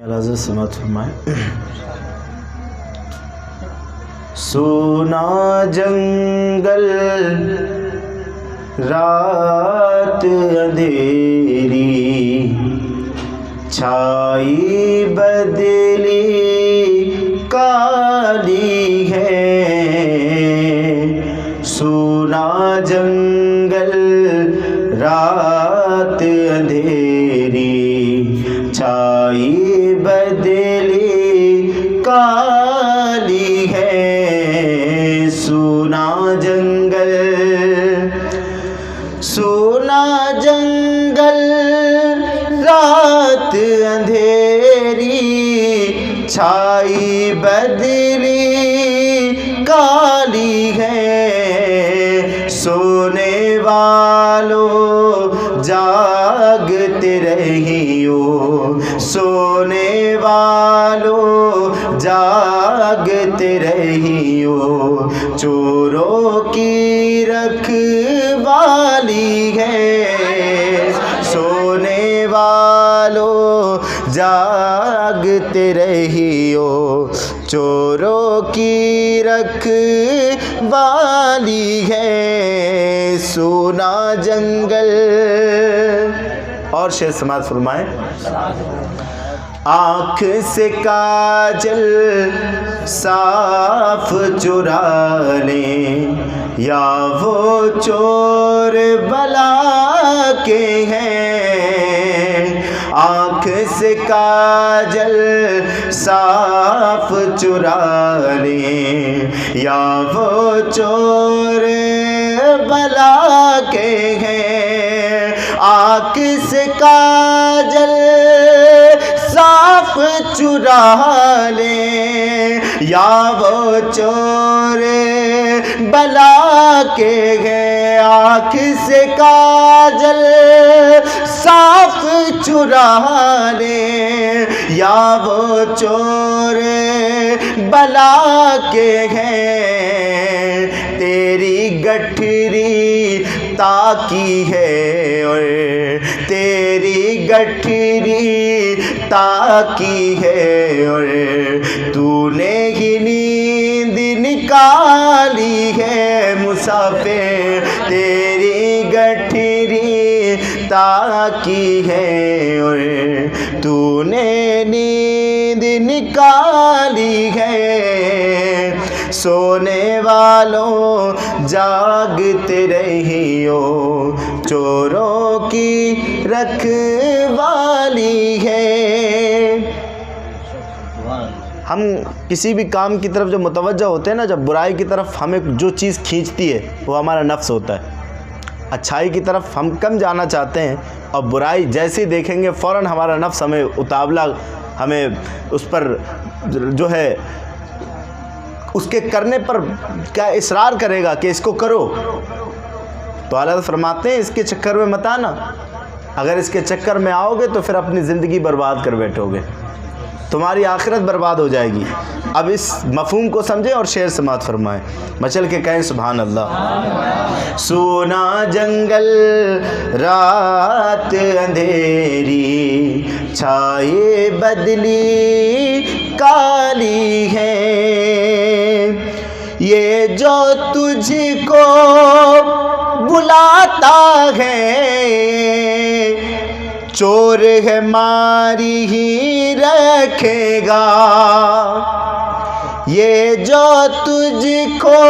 حضرت سماعت فرمائیں۔ سونا جنگل رات اندھیری، چھائی بدلی کالی ہے۔ سونا جنگل رات اندھیری، چھائی بدلی کالی ہے۔ سونا جنگل، سونا جنگل رات اندھیری، چھائی بدلی کالی ہے۔ سونے والوں جاگتے رہیو، سونے والوں جاگتے رہیو، چوروں کی رکھوالی ہے۔ سونے والوں جاگتے رہیو، چوروں کی رکھوالی ہے۔ سونا جنگل۔ اور شعر سماعت فرمائیں۔ آنکھ سے کاجل صاف چرا لیں، یا وہ چور بلا کے ہیں۔ آنکھ سے کاجل صاف چرا لیں، یا وہ چور بلا کے ہیں۔ آنکھ سے کاجل صاف چرا لیں، یا وہ چور بلا کے ہیں۔ آنکھ سے کاجل صاف چرا لیں، یا وہ چور بلا کے ہیں۔ تیری گٹھری تاکی ہے، اور تیری گٹھری تاکی ہے، اور تو نے ہی نیند نکالی ہے۔ مسافر تیری گٹھری تاکی ہے، اور تو نے نیند نکالی ہے۔ سونے والوں جاگتے رہیو، چوروں کی رکھوالی ہے۔ ہم کسی بھی کام کی طرف جب متوجہ ہوتے ہیں نا، جب برائی کی طرف ہمیں جو چیز کھینچتی ہے وہ ہمارا نفس ہوتا ہے۔ اچھائی کی طرف ہم کم جانا چاہتے ہیں، اور برائی جیسے دیکھیں گے فوراً ہمارا نفس ہمیں اتاولا، ہمیں اس پر جو ہے اس کے کرنے پر کیا اصرار کرے گا کہ اس کو کرو۔ تو اعلیٰ فرماتے ہیں اس کے چکر میں مت آنا۔ اگر اس کے چکر میں آؤ گے تو پھر اپنی زندگی برباد کر بیٹھو گے، تمہاری آخرت برباد ہو جائے گی۔ اب اس مفہوم کو سمجھیں اور شعر سماعت فرمائیں، مچل کے کہیں سبحان اللہ۔ سونا جنگل رات اندھیری، چھائے بدلی کالی ہے۔ یہ جو تجھ کو بلاتا ہے، چور ہے ماری ہی رکھے گا۔ یہ جو تجھ کو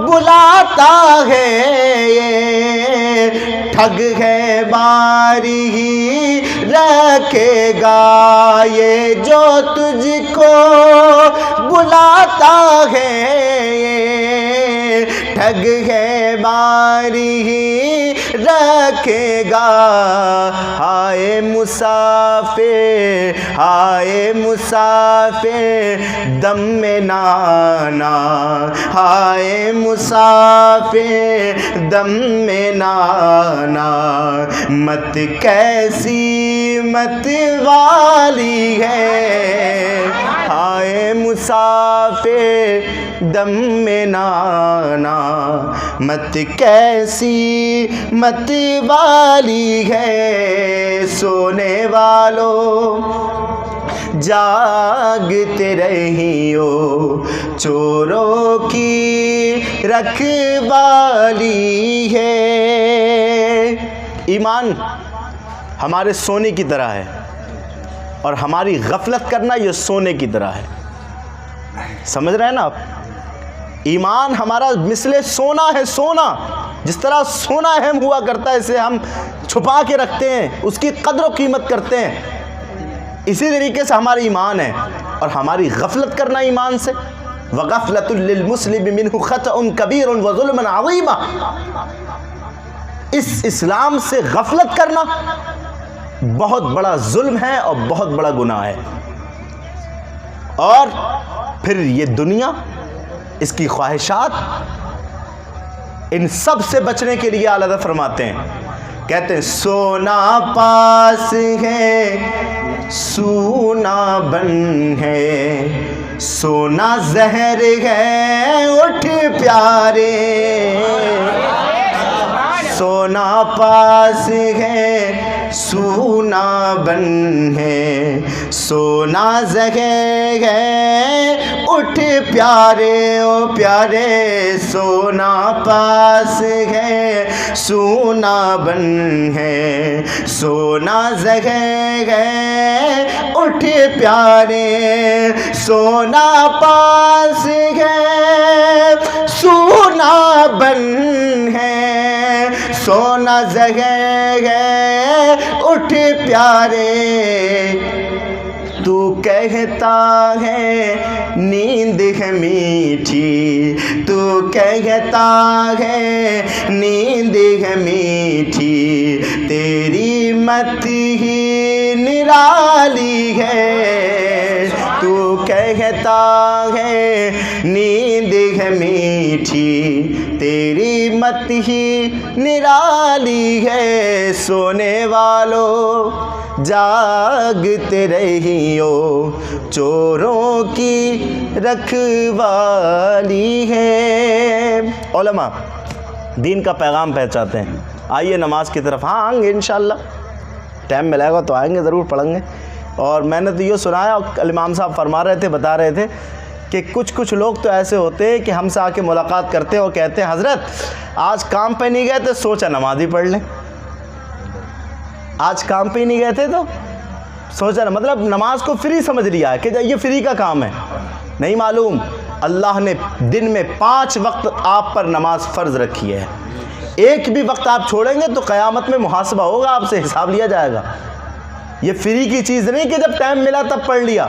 بلاتا ہے، یہ ٹھگ ہے ماری ہی رکھے گا۔ یہ جو تجھ کو بلاتا ہے، یہ ٹھگ ہے ماری ہی رکھے گا۔ ہائے مسافر، ہائے مسافر دم میں نانا، ہائے مسافر دم میں نانا، مت کیسی مت والی ہے۔ ہائے مسافر دم میں نانا، مت کیسی مت والی ہے۔ سونے والوں جاگتے رہیو چوروں کی رکھوالی ہے۔ ایمان ہمارے سونے کی طرح ہے اور ہماری غفلت کرنا یہ سونے کی طرح ہے، سمجھ رہے ہیں نا آپ؟ ایمان ہمارا مثل سونا ہے، سونا جس طرح سونا اہم ہوا کرتا ہے اسے ہم چھپا کے رکھتے ہیں، اس کی قدر و قیمت کرتے ہیں، اسی طریقے سے ہمارا ایمان ہے۔ اور ہماری غفلت کرنا ایمان سے، وَغَفْلَةٌ لِّلْمُسْلِمِ مِنْهُ خَطَأٌ كَبِيرٌ وَظُلْمٌ عَظِيمٌ، اس اسلام سے غفلت کرنا بہت بڑا ظلم ہے اور بہت بڑا گناہ ہے۔ اور پھر یہ دنیا، اس کی خواہشات، ان سب سے بچنے کے لیے اعلیٰ حضرت فرماتے ہیں، کہتے ہیں سونا پاس ہے سونا بن ہے، سونا زہر ہے اٹھ پیارے، سونا پاس ہے سونا بن ہے، سونا زہر ہے اٹھ پیارے، او پیارے سونا پاس ہے سونا بن ہے، سونا زہر ہے اٹھ پیارے، سونا پاس ہے سونا بن ہے، سونا زہر ہے اٹھ پیارے، تو کہتا ہے نیند ہے میٹھی، تو کہتا ہے نیند ہے میٹھی، تیری مت ہی نرالی ہے، تو کہتا ہے نیند ہے میٹھی، تیری مت ہی نرالی ہے، سونے والوں جاگتے رہیو چوروں کی رکھوالی ہے۔ علماء دین کا پیغام پہنچاتے ہیں، آئیے نماز کی طرف، ہاں آئیں گے انشاءاللہ، ٹائم ملے گا تو آئیں گے، ضرور پڑھیں گے۔ اور میں نے تو یہ سنا ہے، اور امام صاحب فرما رہے تھے، بتا رہے تھے کہ کچھ لوگ تو ایسے ہوتے ہیں کہ ہم سے آ کے ملاقات کرتے ہیں اور کہتے ہیں حضرت آج کام پہ نہیں گئے تھے، سوچا نماز ہی پڑھ لیں، آج کام پہ ہی نہیں گئے تھے تو سوچا نا، مطلب نماز کو فری سمجھ لیا ہے کہ یہ فری کا کام ہے۔ نہیں معلوم اللہ نے دن میں 5 وقت آپ پر نماز فرض رکھی ہے، ایک بھی وقت آپ چھوڑیں گے تو قیامت میں محاسبہ ہوگا، آپ سے حساب لیا جائے گا۔ یہ فری کی چیز نہیں کہ جب ٹائم ملا تب پڑھ لیا،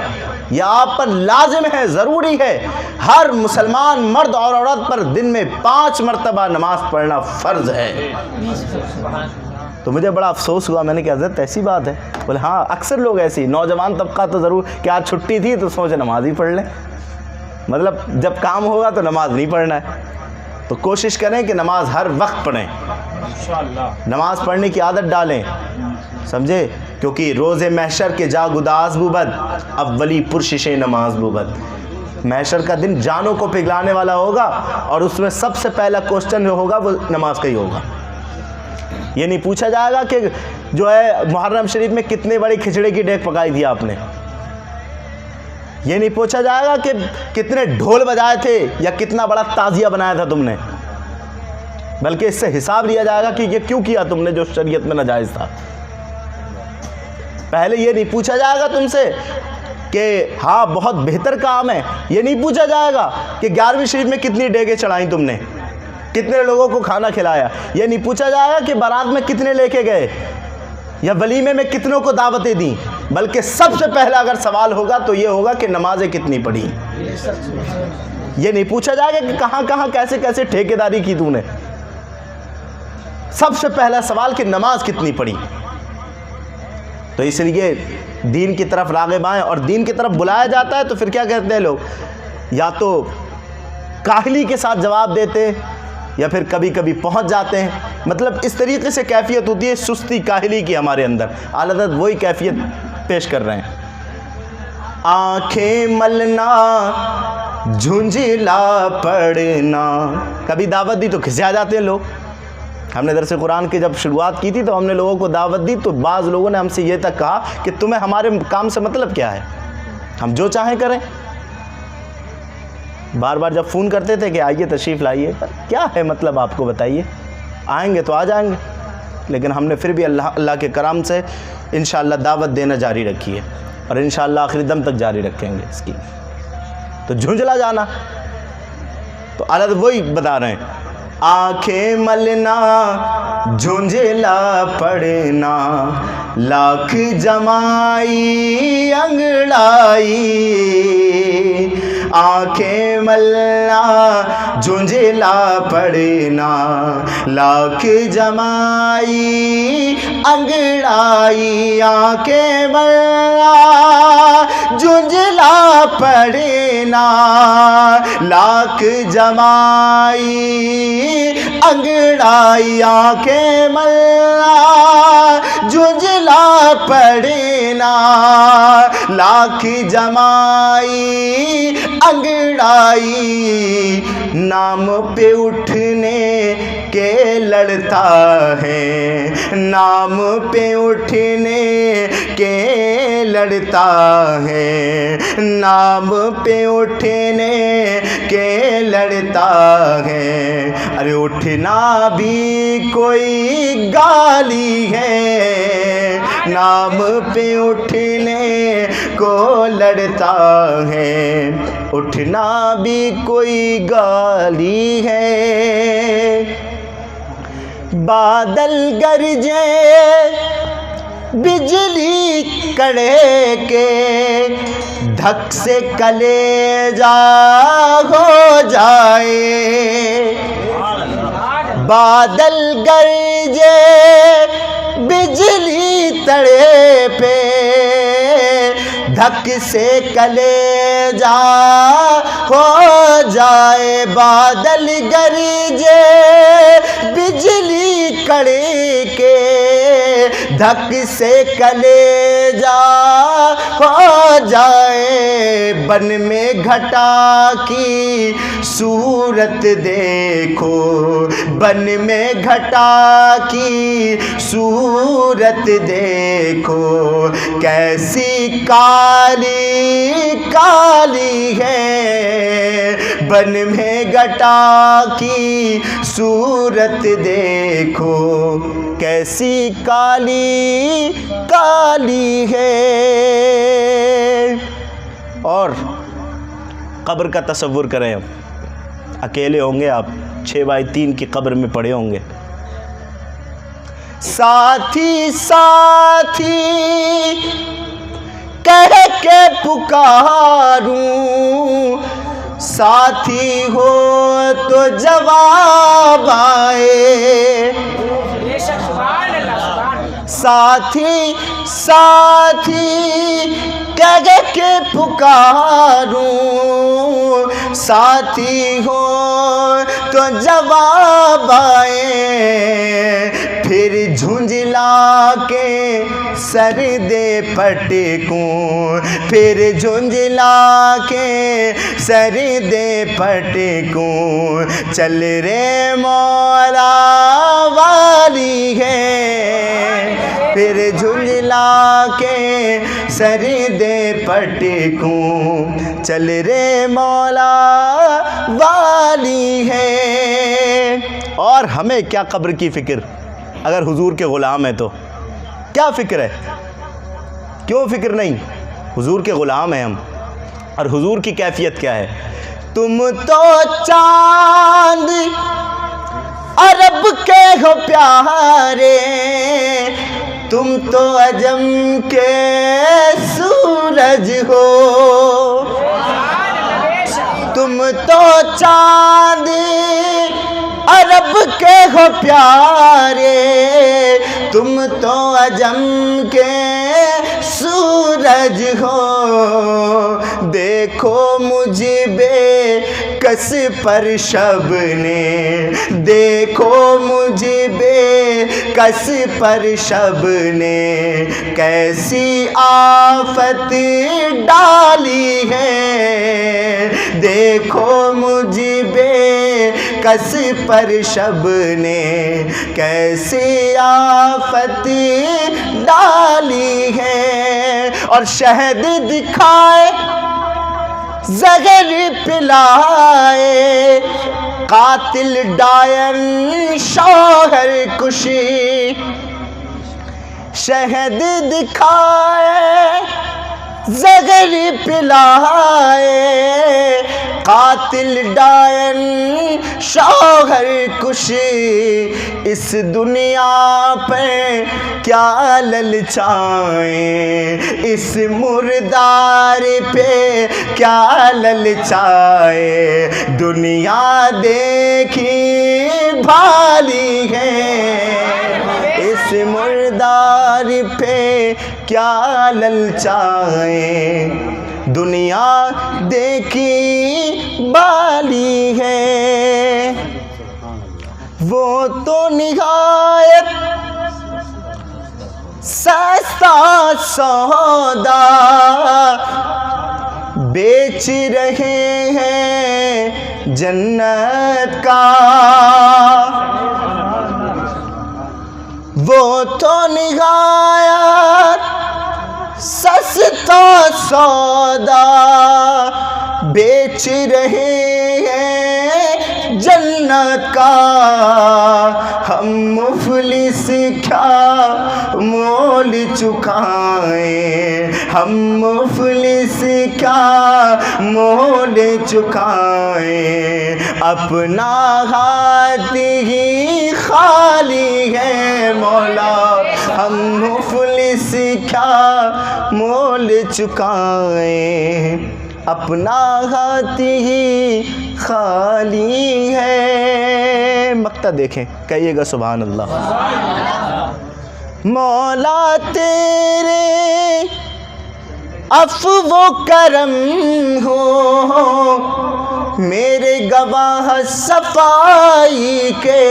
یہ آپ پر لازم ہے، ضروری ہے، ہر مسلمان مرد اور عورت پر دن میں 5 مرتبہ نماز پڑھنا فرض ہے۔ تو مجھے بڑا افسوس ہوا، میں نے کہا حضرت ایسی بات ہے؟ بولے ہاں، اکثر لوگ ایسی، نوجوان طبقہ تو ضرور کہ آج چھٹی تھی تو سوچے نماز ہی پڑھ لیں، مطلب جب کام ہوگا تو نماز نہیں پڑھنا ہے۔ تو کوشش کریں کہ نماز ہر وقت پڑھیں، نماز پڑھنے کی عادت ڈالیں، سمجھے؟ کیونکہ روز محشر کے جاگ اداس بوبد، اولی پرشش نماز بوبد، محشر کا دن جانوں کو پگھلانے والا ہوگا، اور اس میں سب سے پہلا کوسچن جو ہوگا وہ نماز کا ہی ہوگا۔ یہ نہیں پوچھا جائے گا کہ جو ہے محرم شریف میں کتنے بڑی کھچڑے کی ڈیگ پکائی تھی آپ نے، یہ نہیں پوچھا جائے گا کہ کتنے ڈھول بجائے تھے یا کتنا بڑا تعزیہ بنایا تھا تم نے، بلکہ اس سے حساب لیا جائے گا کہ یہ کیوں کیا تم نے جو شریعت میں ناجائز تھا۔ پہلے یہ نہیں پوچھا جائے گا تم سے کہ ہاں بہت بہتر کام ہے، یہ نہیں پوچھا جائے گا کہ 11ویں شریف میں کتنی ڈیگیں چڑھائیں تم نے، کتنے لوگوں کو کھانا کھلایا، یہ نہیں پوچھا جائے گا کہ بارات میں کتنے لے کے گئے یا ولیمے میں کتنوں کو دعوتیں دیں، بلکہ سب سے پہلا اگر سوال ہوگا تو یہ ہوگا کہ نمازیں کتنی پڑھی۔ یہ نہیں پوچھا جائے گا کہ کہاں کہاں کیسے کیسے ٹھیکیداری کی تو نے، سب سے پہلا سوال کہ نماز کتنی پڑھی۔ تو اس لیے دین کی طرف راغب آئیں، اور دین کی طرف بلایا جاتا ہے تو پھر کیا کہتے ہیں لوگ، یا تو کاہلی کے ساتھ جواب دیتے یا پھر کبھی کبھی پہنچ جاتے ہیں، مطلب اس طریقے سے کیفیت ہوتی ہے سستی کاہلی کی ہمارے اندر۔ اعلیٰ حضرت وہی کیفیت پیش کر رہے ہیں، آنکھیں ملنا جھنجھلا پڑنا، کبھی دعوت دی تو کھسیا جاتے ہیں لوگ۔ ہم نے درس قرآن کی جب شروعات کی تھی تو ہم نے لوگوں کو دعوت دی تو بعض لوگوں نے ہم سے یہ تک کہا کہ تمہیں ہمارے کام سے مطلب کیا ہے، ہم جو چاہیں کریں. بار بار جب فون کرتے تھے کہ آئیے تشریف لائیے، پر کیا ہے مطلب آپ کو بتائیے، آئیں گے تو آ جائیں گے. لیکن ہم نے پھر بھی اللہ کے کرم سے انشاءاللہ دعوت دینا جاری رکھی ہے، اور انشاءاللہ آخری دم تک جاری رکھیں گے اس کی. تو جھنجھلا جانا تو اللہ وہی بتا رہے ہیں، آنکھیں ملنا جھنجھلا پڑنا، لاکھ جمائی انگڑائی. آنکھیں ملنا جھنجھلا پڑنا، لاکھ جمائی انگڑائی. آنکھیں ملنا جھنجھلا پڑنا، لاکھ جمائی انگڑائی. آنکھیں ملنا جھنجھلا پڑنا، لاکھ جمائی انگڑائی. نام پہ اٹھنے کے لڑتا ہے، نام پہ اٹھنے کے لڑتا ہے، نام پہ اٹھنے کے لڑتا ہے. ارے اٹھنا بھی کوئی گالی ہے، نام پہ اٹھنے کو لڑتا ہے، اٹھنا بھی کوئی گالی ہے. بادل گرجے بجلی کڑے کے، دھک سے کلیجہ ہو جائے. بادل گرجے بجلی تڑے پہ، دھک سے کلیجہ ہو جائے. بادل گرجے بجلی کڑے کے، دھک سے کلیجہ ہو جائے. بن میں گھٹا کی صورت دیکھو، بن میں گھٹا کی صورت دیکھو، کیسی کالی کالی ہے. بن میں گھٹا کی صورت دیکھو، کیسی کالی کالی ہے. اور قبر کا تصور کریں، اب اکیلے ہوں گے آپ، 6x3 کی قبر میں پڑے ہوں گے. ساتھی ساتھی کہہ کے پکاروں، ساتھی ہو تو جواب آئے. ساتھی ساتھی کہہ کے پکاروں، ساتھی ہو تو جواب آئے. پھر جھنجھلا کے سر دے پٹکوں، پھر جھنجھلا کے سر دے پٹکوں. چل رے مولا والی ہے، پھر جھنجھلا کے سر دے پٹکوں. چل رے مولا والی ہے. اور ہمیں کیا قبر کی فکر، اگر حضور کے غلام ہیں تو کیا فکر ہے؟ کیوں فکر نہیں؟ حضور کے غلام ہیں ہم. اور حضور کی کیفیت کیا ہے؟ تم تو چاند عرب کے ہو پیارے، تم تو عجم کے سورج ہو. تم تو چاند عرب کے ہو پیارے، تم تو عجم کے سورج ہو. دیکھو مجھ بے کس پر شب نے، دیکھو مجھ بے کس پر شب نے، کیسی آفت ڈالی ہے. دیکھو مجھ بے کس پر شب نے کیسی آفت ڈالی ہے، اور شہد دکھائے زہر پلائے، قاتل ڈائن شوہر کشی، شہد دکھائے زہر پلائے، قاتل ڈائن شوہر کشی، اس دنیا پہ کیا للچائیں، اس مردار پہ کیا للچائیں، دنیا دیکھی بھالی ہے، اس مردار پہ کیا للچائیں، دنیا دیکھی بالی ہے، وہ تو نہایت سستا سودا بیچ رہے ہیں جنت کا، وہ تو نہایت سستا سودا بیچ رہے ہیں جنت کا، ہم مفلس کیا مول چکائیں، ہم مفلس کیا مول چکائیں، اپنا ہاتھ ہی خالی ہے مولا، ہم مفلس کیا مول چکائیں، اپنا ہاتھ ہی خالی ہے۔ مقطع دیکھیں، کہیے گا سبحان اللہ۔ مولا تیرے عفو و کرم ہو، میرے گواہ صفائی کے،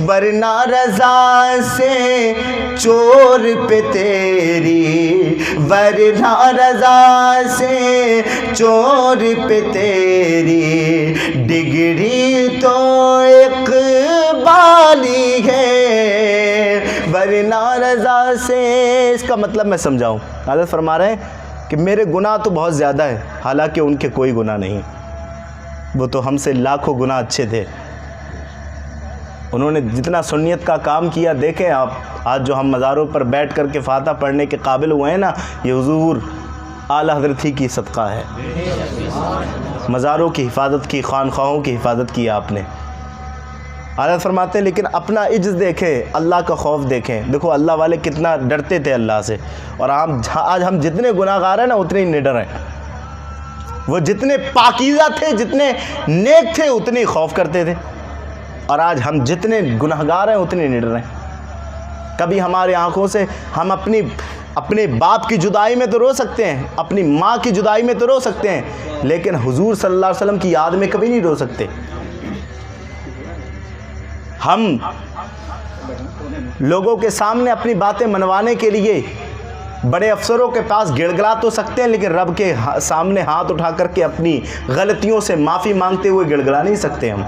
ورنہ رضا سے چور پہ تیری، ورنہ رضا سے چور پہ تیری، ڈگری تو اقبالی ہے، ورنہ رضا سے۔ اس کا مطلب میں سمجھاؤں، حضرت فرما رہے ہیں کہ میرے گناہ تو بہت زیادہ ہے، حالانکہ ان کے کوئی گناہ نہیں، وہ تو ہم سے لاکھوں گناہ اچھے تھے، انہوں نے جتنا سنیت کا کام کیا۔ دیکھیں آپ آج جو ہم مزاروں پر بیٹھ کر کے فاتحہ پڑھنے کے قابل ہوئے ہیں نا، یہ حضور اعلیٰ حضرت ہی کی صدقہ ہے، مزاروں کی حفاظت کی، خانخواہوں کی حفاظت کی آپ نے۔ حضرت فرماتے ہیں لیکن اپنا عجز دیکھیں، اللہ کا خوف دیکھیں، دیکھو اللہ والے کتنا ڈرتے تھے اللہ سے، اور آج ہم جتنے گناہ گار ہیں نا اتنے ہی نڈر ہیں، وہ جتنے پاکیزہ تھے، جتنے نیک تھے، اتنے خوف کرتے تھے، اور آج ہم جتنے گناہ گار ہیں اتنے نڈر ہیں۔ کبھی ہمارے آنکھوں سے ہم اپنے باپ کی جدائی میں تو رو سکتے ہیں، اپنی ماں کی جدائی میں تو رو سکتے ہیں، لیکن حضور صلی اللہ علیہ وسلم کی یاد میں کبھی نہیں رو سکتے۔ ہم لوگوں کے سامنے اپنی باتیں منوانے کے لیے بڑے افسروں کے پاس گڑ گڑا تو سکتے ہیں، لیکن رب کے سامنے ہاتھ اٹھا کر کے اپنی غلطیوں سے معافی مانگتے ہوئے گڑ گڑا نہیں سکتے ہم،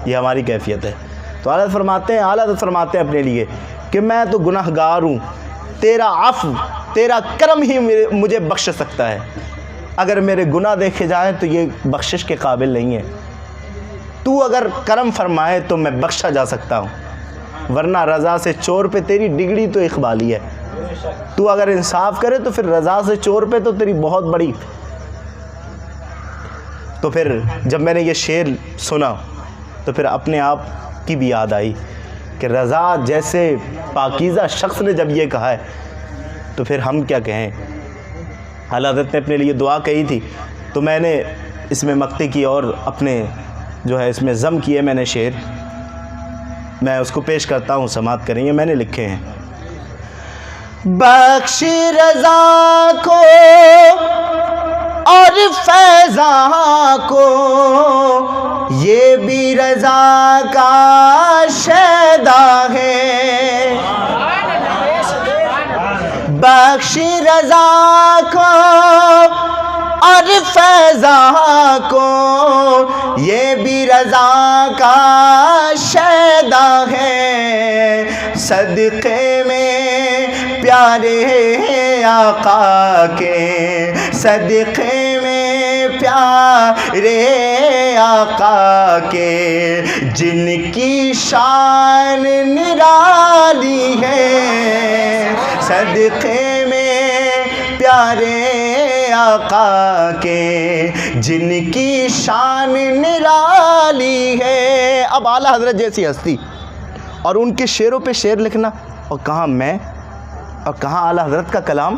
یہ ہماری کیفیت ہے۔ تو اعلیٰ حضرت فرماتے ہیں اپنے لیے کہ میں تو گناہ گار ہوں، تیرا عفو، تیرا کرم ہی مجھے بخش سکتا ہے، اگر میرے گناہ دیکھے جائیں تو یہ بخشش کے قابل نہیں ہے، تو اگر کرم فرمائے تو میں بخشا جا سکتا ہوں، ورنہ رضا سے چور پہ تیری ڈگری تو اقبالی ہے، تو اگر انصاف کرے تو پھر رضا سے چور پہ تو تیری بہت بڑی۔ تو پھر جب میں نے یہ شعر سنا تو پھر اپنے آپ کی بھی یاد آئی کہ رضا جیسے پاکیزہ شخص نے جب یہ کہا ہے تو پھر ہم کیا کہیں۔ اعلیٰ حضرت نے اپنے لیے دعا کہی تھی، تو میں نے اس میں مقطع کی اور اپنے جو ہے اس میں ضم کیے میں نے شعر، میں اس کو پیش کرتا ہوں، سماعت کریں گے، میں نے لکھے ہیں۔ بخش رضا کو اور فیضاں کو، یہ بھی رضا کا شیدا ہے، بخش رضا کو اور فیضاں کو، یہ بھی رضا کا شیدا ہے، صدقے میں پیارے آقا کے، صدقے میں پیارے آقا کے، جن کی شان نرالی ہے، صدقے میں پیارے آقا کے، جن کی شان نرالی ہے۔ اب اعلیٰ حضرت جیسی ہستی اور ان کے شعروں پہ شعر لکھنا، اور کہاں میں اور کہاں اعلیٰ حضرت کا کلام۔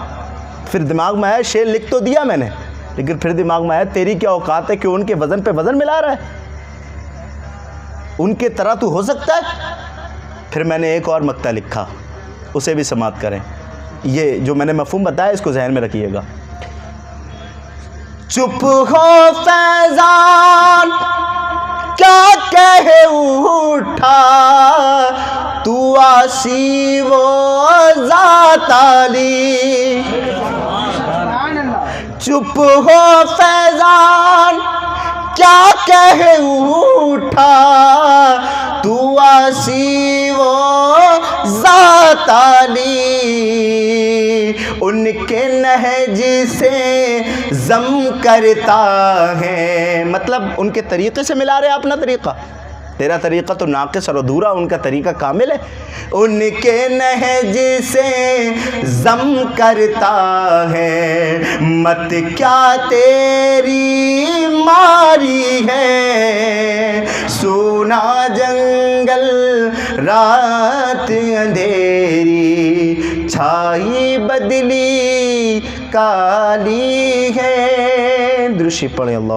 پھر دماغ میں آیا شعر لکھ تو دیا میں نے، لیکن پھر دماغ میں آیا تیری کیا اوقات ہے کہ ان کے وزن پہ وزن ملا رہا ہے، ان کے طرح تو ہو سکتا ہے۔ پھر میں نے ایک اور مقطع لکھا، اسے بھی سماعت کریں، یہ جو میں نے مفہوم بتایا اس کو ذہن میں رکھیے گا۔ چپ ہو فیضان کیا کہہ اٹھا، تو آسی و ذات علی، چپ ہو فیضان کیا کہہ اٹھا، تو آسی و ذات علی، ان کے نہج سے ضم کرتا ہے، مطلب ان کے طریقے سے ملا رہے اپنا طریقہ، تیرا طریقہ تو ناقص اور ادھورا، ان کا طریقہ کامل ہے۔ ان کے نہج سے ضم کرتا ہے، مت کیا تیری ماری ہے، سونا جنگل رات اندھیری، چھائی بدلی کالی ہے۔ درود شریف پڑھیں اللہ